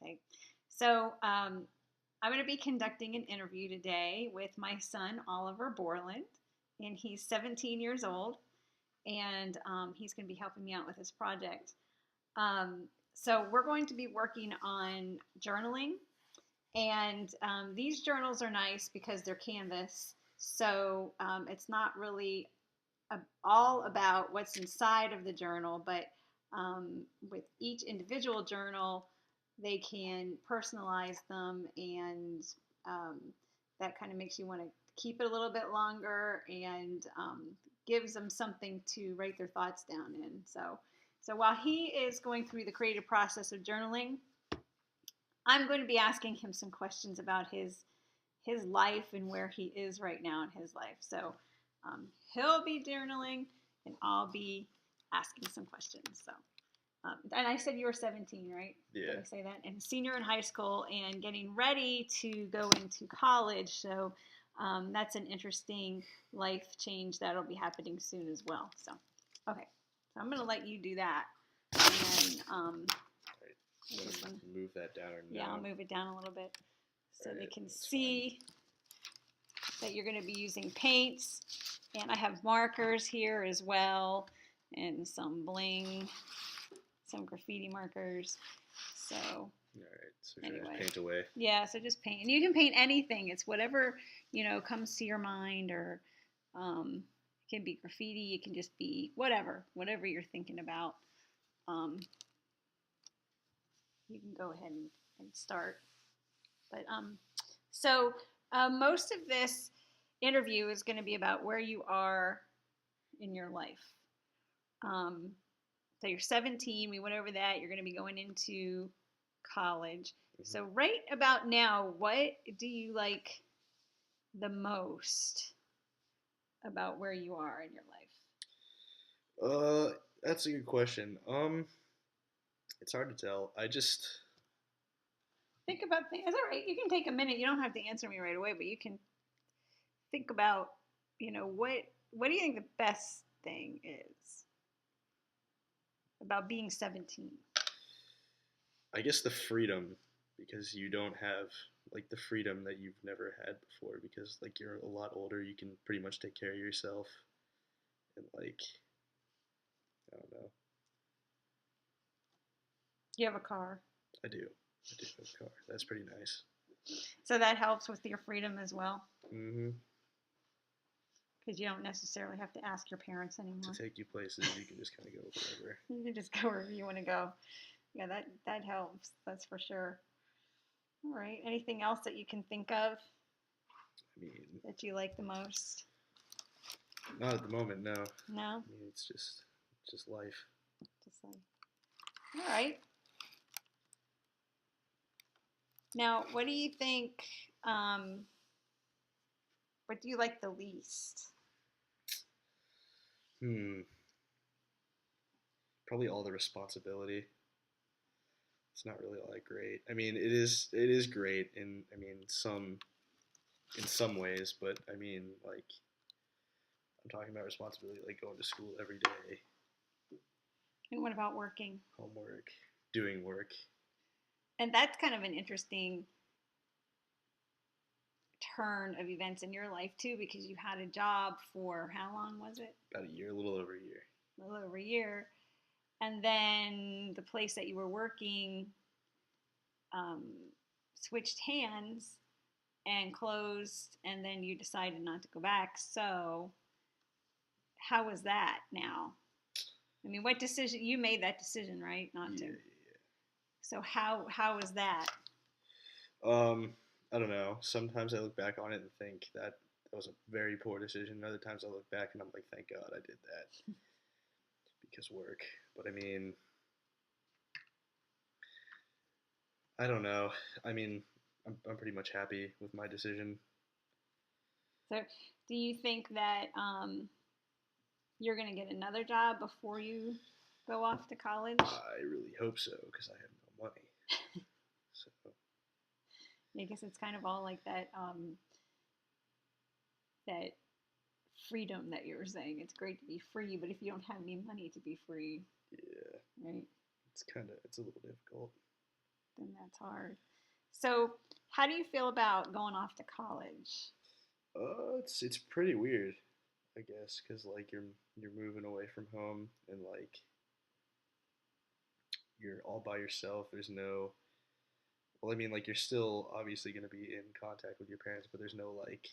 Okay. So I'm going to be conducting an interview today with my son, Oliver Borland, and he's 17 years old, and he's going to be helping me out with this project. Um, so we're going to be working on journaling, and these journals are nice because they're canvas. So it's not really all about what's inside of the journal, but with each individual journal, they can personalize them, and um, that kind of makes you want to keep it a little bit longer, and gives them something to write their thoughts down in. So while he is going through the creative process of journaling, I'm going to be asking him some questions about his life and where he is right now in his life. So he'll be journaling, and I'll be asking some questions. So, and I said you were 17, right? Yeah. Did I say that? And senior in high school and getting ready to go into college. So that's an interesting life change that'll be happening soon as well. So, okay. So I'm going to let you do that. And I just move that down or no? Yeah, I'll move it down a little bit so they can that's see that you're going to be using paints. And I have markers here as well, and some bling, some graffiti markers. So, all right, so anyway. Just paint away. Yeah, so just paint. And you can paint anything. It's whatever, comes to your mind, or it can be graffiti, it can just be whatever you're thinking about. You can go ahead and start. But so most of this interview is going to be about where you are in your life. So you're 17. We went over that. You're going to be going into college. Mm-hmm. So right about now, what do you like the most about where you are in your life? That's a good question. It's hard to tell. I just think about things. Is that right? You can take a minute. You don't have to answer me right away, but you can think about, what do you think the best thing is about being 17? I guess the freedom, because you don't have like the freedom that you've never had before, because like you're a lot older, you can pretty much take care of yourself, and like I don't know. You have a car. I do have a car. That's pretty nice. So that helps with your freedom as well. Mm-hmm. Because you don't necessarily have to ask your parents anymore. To take you places, you can just kind of go wherever. You can just go wherever you want to go. Yeah, that helps. That's for sure. All right. Anything else that you can think of? I mean, that you like the most? Not at the moment, no. No? I mean, it's just life. Just life. All right. Now, what do you think, what do you like the least? Probably all the responsibility. It's not really all that great. I mean, it is great in some ways, but I mean, like, I'm talking about responsibility, like going to school every day. And what about working? Homework, doing work. And that's kind of an interesting turn of events in your life too, because you had a job for how long was it? About a year, a little over a year. A little over a year. And then the place that you were working switched hands and closed, and then you decided not to go back. So how was that now? I mean, what decision? You made that decision, right? Not to. Yeah. So how was that? I don't know. Sometimes I look back on it and think that was a very poor decision. Other times I look back and I'm like, thank God I did that. Because work. But I mean, I don't know. I mean, I'm pretty much happy with my decision. So do you think that you're going to get another job before you go off to college? I really hope so, because I have no money. So I guess it's kind of all like that that freedom that you were saying. It's great to be free, but if you don't have any money to be free, yeah, right? It's a little difficult. then that's hard. So, how do you feel about going off to college? It's pretty weird, I guess, because like you're moving away from home and like you're all by yourself. There's no, well, I mean, like you're still obviously going to be in contact with your parents, but there's no like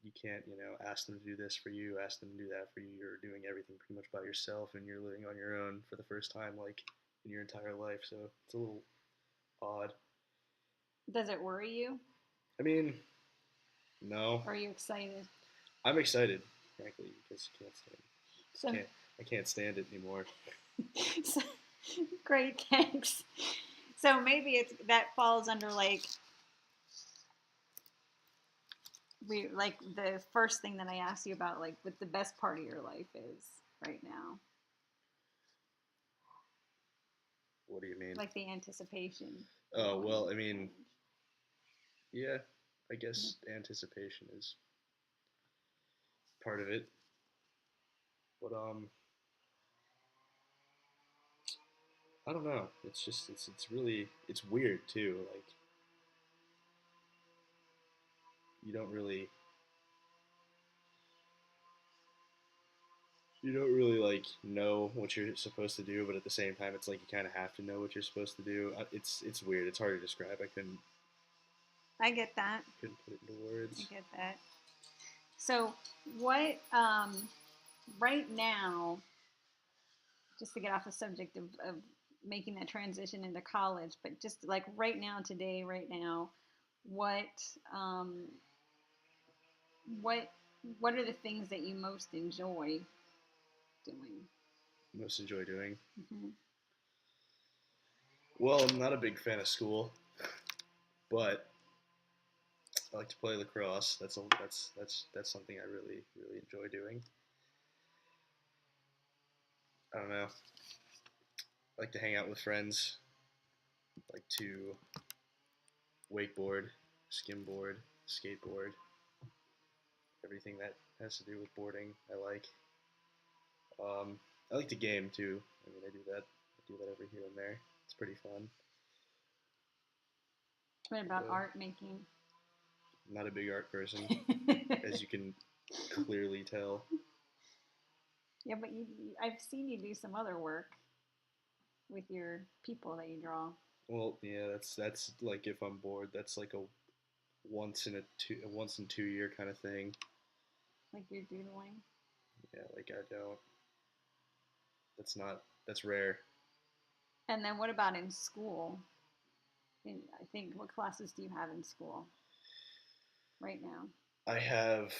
you can't, ask them to do this for you, ask them to do that for you. You're doing everything pretty much by yourself, and you're living on your own for the first time, like in your entire life. So it's a little odd. Does it worry you? I mean, no, Or are you excited? I'm excited, frankly, because So, can't I can't stand it anymore. so great, thanks. So maybe it's that falls under like we like the first thing that I asked you about, like what the best part of your life is right now, What do you mean? like the anticipation. Oh Going well, I into mean, college. yeah, I Mhm. guess anticipation is part of it, but I don't know. It's just it's really it's weird too. Like you don't really you don't really like know what you're supposed to do, but at the same time, it's like you kind of have to know what you're supposed to do. It's weird. It's hard to describe. I get that. Couldn't put it into I words. get that. So what right now, just to get off the subject of making that transition into college, but just like right now, today, right now, what um, what what are the things that you most enjoy doing? Most enjoy doing. Hmm. Well, I'm not a big fan of school, but I like to play lacrosse. That's something I really enjoy doing. I don't know. I like to hang out with friends. I like to wakeboard, skimboard, skateboard, everything that has to do with boarding. I like to game too. I mean, I do that. I do that every here and there. It's pretty fun. What But, about art making? I'm not a big art person, as you can clearly tell. Yeah, but I've seen you do some other work with your people that you draw, Well, yeah, that's like if I'm bored, that's like a once in 2 year kind of thing. like you're doodling. Yeah, like I don't. That's rare. And then what about in school? I think what classes do you have in school right now? I have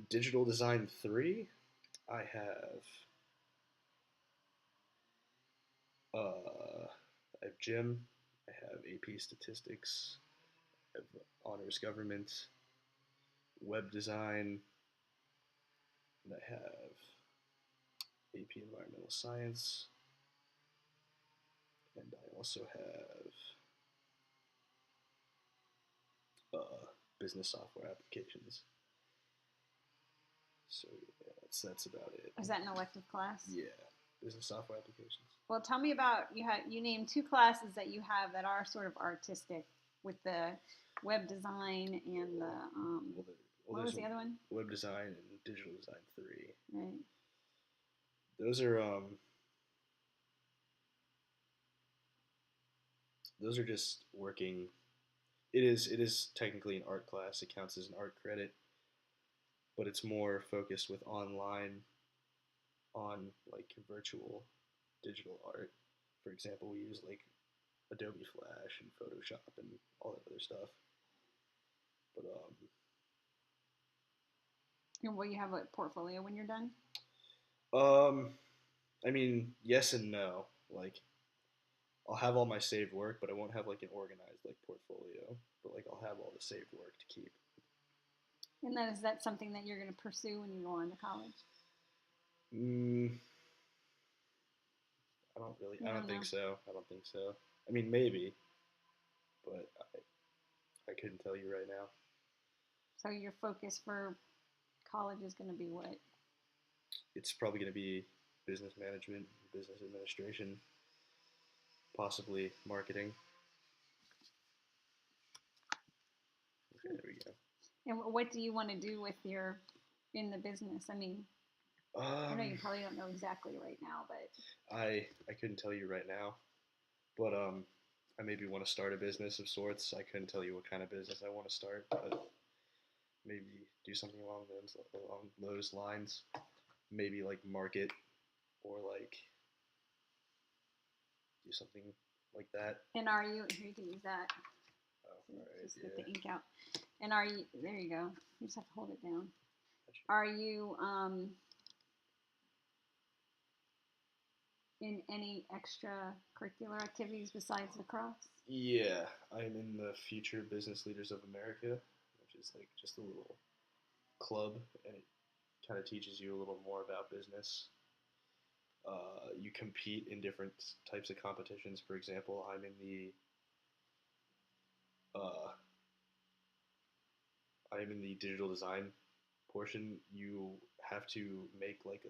digital design 3. I have I have gym. I have AP statistics. I have honors government, web design, and I have AP environmental science, and I also have business software applications. So yeah, that's about it. Is that an elective class? Yeah, business software applications. Well, tell me about you named two classes that you have that are sort of artistic with the web design and the Well, what was the other one? web design and digital design 3. Right. Those are just working. It is technically an art class. It counts as an art credit, but it's more focused with on like virtual digital art. For example, we use like Adobe Flash and Photoshop and all that other stuff. But And will you have a portfolio when you're done? um, I mean, yes and no. Like, I'll have all my saved work, but I won't have like an organized like portfolio. But like, I'll have all the saved work to keep. And then is that something that you're going to pursue when you go on to college? Mm, I don't really. You I don't don't know. think so. I don't think so. I mean, maybe, but I couldn't tell you right now. So your focus for college is going to be what? It's probably going to be business management, business administration. possibly marketing. Okay, there we go. And what do you want to do with your in the business? I mean, I know you Um, probably don't know exactly right now, but I couldn't tell you right now, but I maybe want to start a business of sorts. I couldn't tell you what kind of business I want to start, but maybe do something along those lines. Maybe like market or like do something like that. and are you here? You can use that Oh, to all right, just get yeah. the ink out. And are you? There you go. You just have to hold it down. Gotcha. Are you in any extracurricular activities besides lacrosse? Yeah, I'm in the Future Business Leaders of America, which is like just a little club, and it kind of teaches you a little more about business. You compete in different types of competitions. For example, uh, I'm in the digital design portion. You have to make like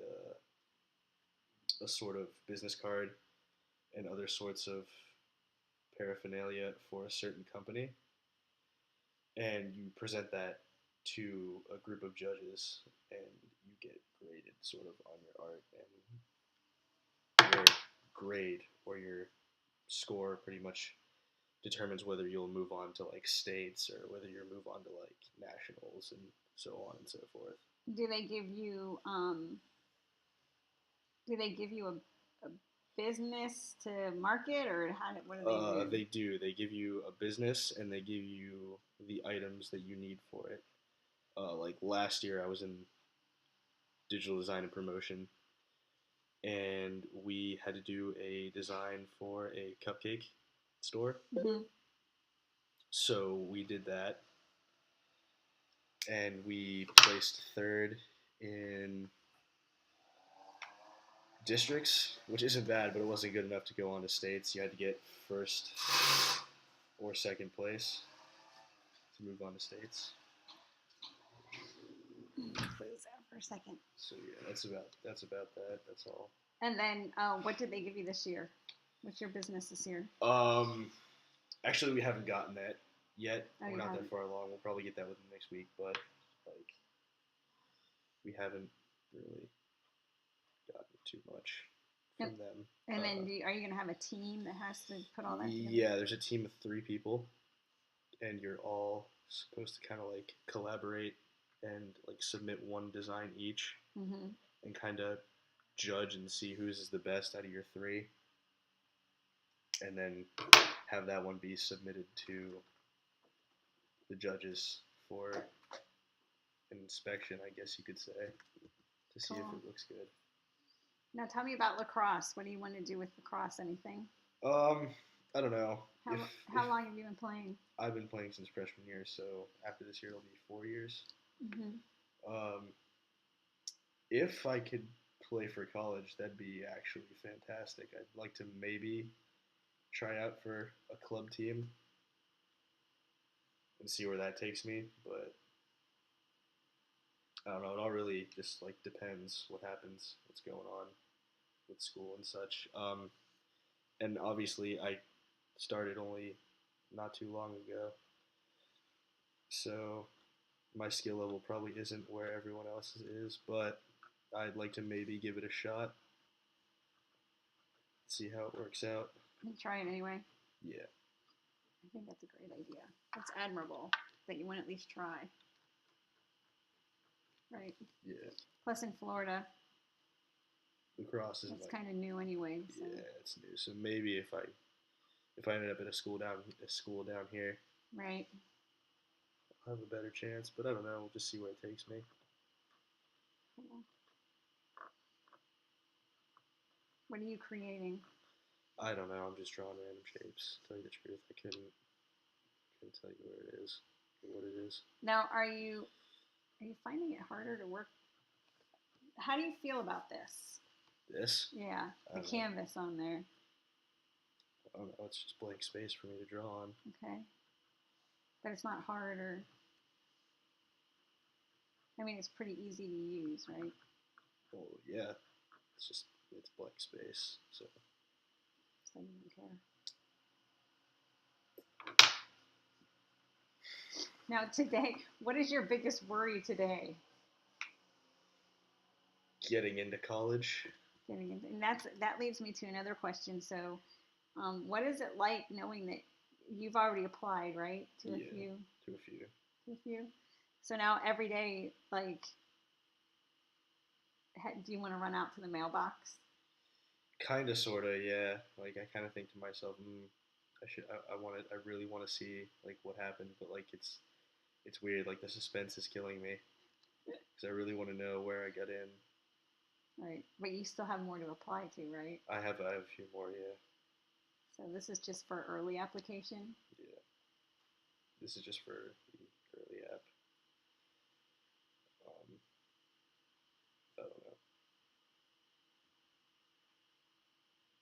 a sort of business card and other sorts of paraphernalia for a certain company, and you present that to a group of judges, and you get graded sort of on your art, and your grade or your score pretty much determines whether you'll move on to like states or whether you'll move on to like nationals and so on and so forth. Do they give you do they give you a business to market, or what do they do? They do. They give you a business and they give you the items that you need for it. Like last year, I was in digital design and promotion, and we had to do a design for a cupcake store. Mm-hmm. So we did that, and we placed third in districts, which isn't bad, but it wasn't good enough to go on to states. You had to get first or second place to move on to states. Close that for a second. So yeah, that's about that. That's all. And then, what did they give you this year? What's your business this year? Um, Actually, we haven't gotten that yet. Oh, We're you not haven't. that far along. We'll probably get that within next week, but like we haven't really gotten too much from them. And then, are you going to have a team that has to put all that together? Yeah, there's a team of 3 people, and you're all supposed to kind of like collaborate and like submit one design each, Mm-hmm. and kind of judge and see whose is the best out of your 3, and then have that one be submitted to the judges for an inspection, I guess you could say, to see if Cool. it looks good. Now, tell me about lacrosse. What do you want to do with lacrosse? Anything? I don't know. How long have you been playing? I've been playing since freshman year, so after this year it'll be 4 years. Mm-hmm. Um, if I could play for college, that'd be actually fantastic. I'd like to maybe try out for a club team and see where that takes me, but I don't know. It all really just like depends what happens, what's going on with school and such. And obviously, I started only not too long ago, so my skill level probably isn't where everyone else's is, but I'd like to maybe give it a shot, see how it works out. Try it anyway. Yeah. I think that's a great idea. That's admirable that you want to at least try. Right. Yeah. Plus, in Florida, Lacrosse is it's like, kind of new anyway. So. yeah, it's new. So maybe if I ended up at a school down here, Right. I'll have a better chance. But I don't know. We'll just see where it takes me. Cool. What are you creating? I don't know. I'm just drawing random shapes. To tell you the truth, I couldn't tell you where it is or what it is. Now, are you finding it harder to work? How do you feel about this? This? Yeah, the canvas on there. I don't know. It's just blank space for me to draw on. Okay, but it's not hard, or I mean, it's pretty easy to use, right? Well, yeah. It's blank space. So you don't care. Now today, what is your biggest worry today? Getting into college. Getting into, and that leads me to another question. So, what is it like knowing that you've already applied, right, to a Yeah, few, to a few. to a few? So now every day, like, do you want to run out to the mailbox? Kind of, sort of, yeah. Like I kind of think to myself, I really want to see like what happened, but like it's weird. Like the suspense is killing me because I really want to know where I got in. Right, but you still have more to apply to, right? I have a few more, yeah. So this is just for early application. Yeah, this is just for the early app. Um, I don't know.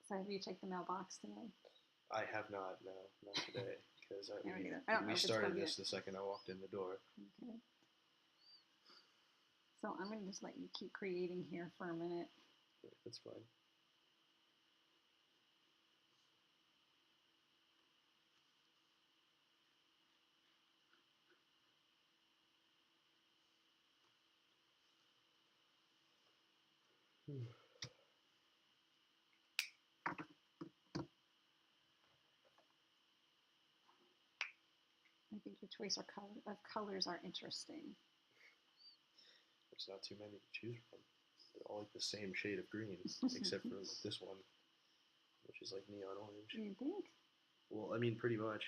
So have you checked the mailbox today? I have not, no, not today, because I don't either. I don't know we if it's started come this yet. the second I walked in the door. Okay. So I'm gonna just let you keep creating here for a minute. That's fine. I think your choice of colors are interesting. There's not too many to choose from. They're all like the same shade of green, except for this one, which is like neon orange. You think? Well, I mean, pretty much.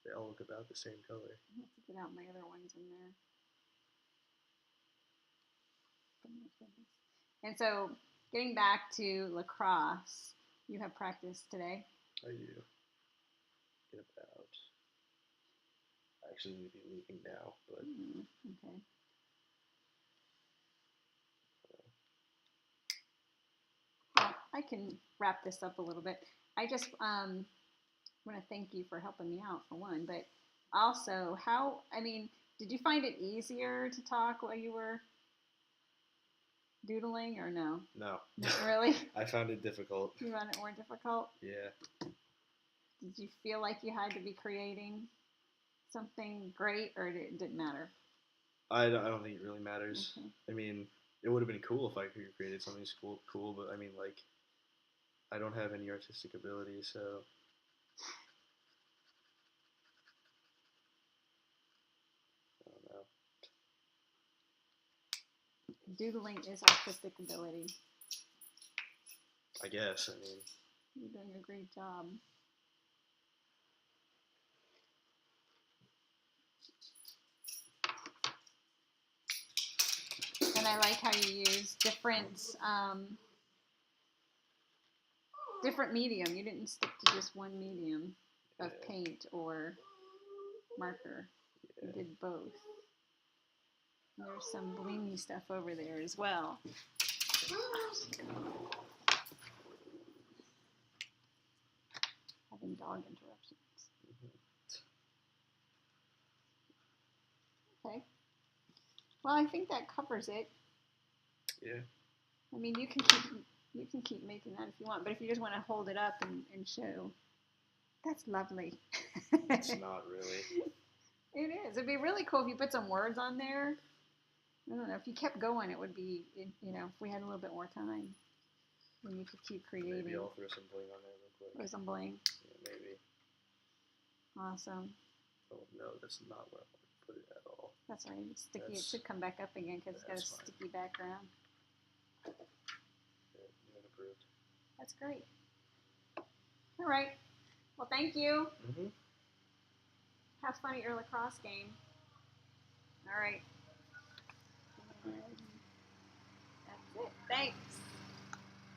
They all look about the same color. I have to get out my other ones in there. And so, getting back to lacrosse, you have practice today. I do. In about. I actually need to be leaving now, but. Okay. Well, I can wrap this up a little bit. I just want to thank you for helping me out for one, but also I mean, did you find it easier to talk while you were doodling or no? No. Not really? I found it difficult. You found it more difficult? Yeah. Did you feel like you had to be creating something great or it didn't matter? I don't think it really matters. Okay. I mean, it would have been cool if I could have created something cool, but I mean, like, I don't have any artistic ability, so I don't know. Doodling is artistic ability. I guess. I mean, You're doing a great job. And I like how you use different medium. You didn't stick to just one medium of paint or marker. You did both. And there's some blingy stuff over there as well. Having dog interruptions. Okay. Well, I think that covers it. Yeah. I mean, you can keep making that if you want, but if you just want to hold it up and show, that's lovely. It's not really. It is. It'd be really cool if you put some words on there. I don't know. If you kept going, it would be, you know, if we had a little bit more time, then you could keep creating. Maybe I'll throw some bling on there real quick. Throw some bling. Yeah, maybe. Awesome. Oh, no, that's not where I want to put it at all. That's right. It's sticky. It should come back up again because it's got a sticky background. Yeah, you have approved. That's great. All right. Well, thank you. Mm-hmm. Have fun at your lacrosse game. All right. And that's it. Thanks.